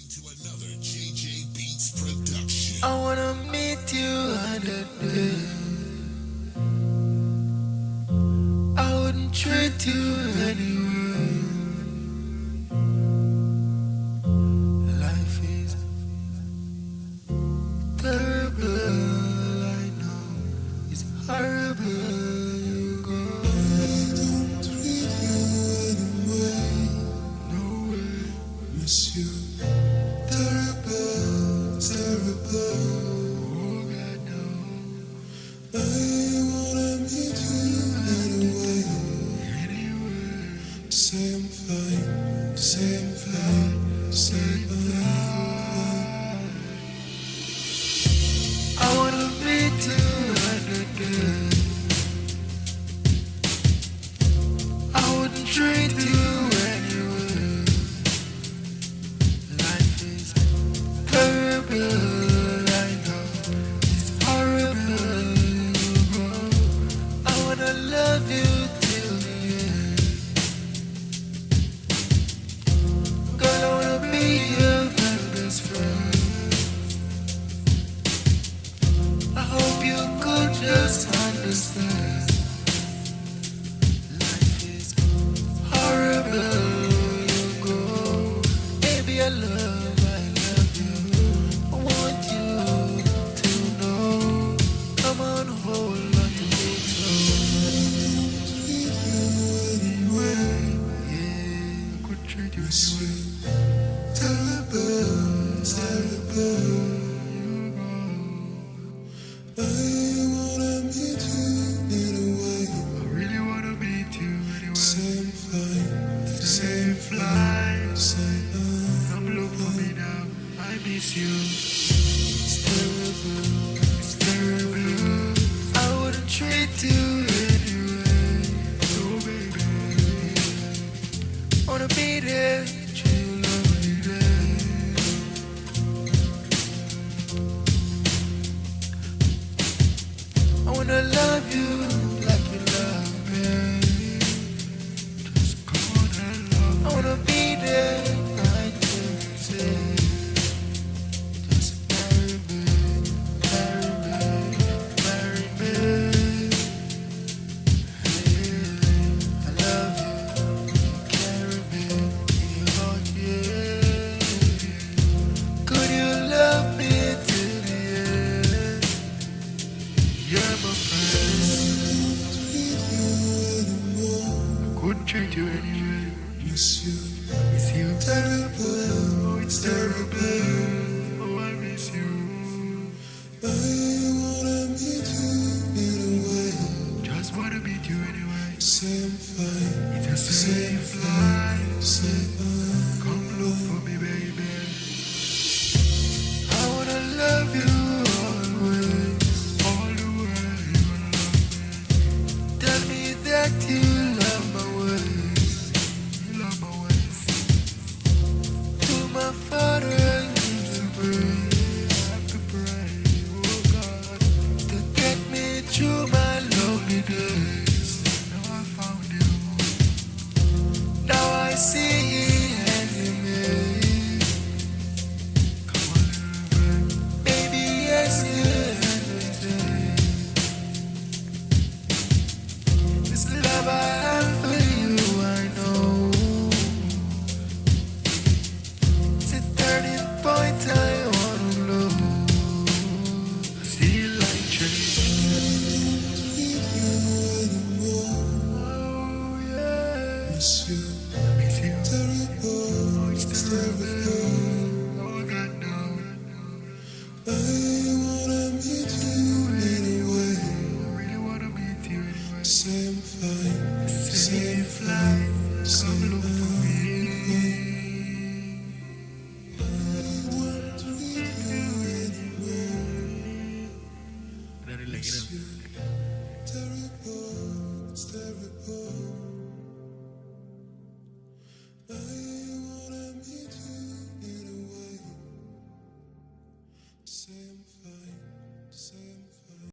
to another JJ Beats production. I wanna meet you another day. I wouldn't treat you anyway. Life is terrible, I know. It's horrible. You go. I don't treat you anyway. No way. Miss you. Terrible, terrible. Oh God, no. I wanna meet you anyway. To say I'm fine, to say I'm fine, to say I'm fine. I wanna meet you another day. I wouldn't treat you anyway. Life is terrible, I know. It's horrible, you go. I wanna love you till the end. Girl, I wanna be your very best friend. I hope you could just understand. Life is horrible, you go. Baby, I love you. I want you to know. Come on, hold on to me close. Treat you anyway. Yeah, I could treat you anyway. Terrible, terrible. You go. I wanna meet you anyway. I really wanna meet you anyway. Same flight, same flight. Come look for me now. I miss you. It's terrible, it's terrible. I wouldn't treat you anyway. Oh baby, I wanna be there. Treat you lovely day. I wanna love you like you love me. Just come on and love me. I wanna be there right there. Just marry me, marry me, marry me. Yeah, I love you, you carry me in your heart, yeah. Could you love me till the end? You're my friend. I couldn't treat you anyway. Miss you. Miss you. Terrible. Oh, it's terrible. Oh, I miss you. I wanna meet you anyway. Just wanna meet you anyway. Same flight. It's a same flight. Same flight. Come look for me, baby. I wanna love you always. All the way you wanna love me. Tell me that you love my ways. You love my ways. To my Father I used to pray. I have to pray, oh God, to get me through my lonely days. Now I found you. Now I see enemy. Come on, little baby. Baby, yes, yeah. This love I have for you, I know. It's a turning point I wanna know. I see light change. Oh yeah. Miss you. Miss you. Terrible. Oh, it's terrible. Oh God, no. I wanna meet you anyway. I really wanna meet you anyway. Same flight, same flight. Come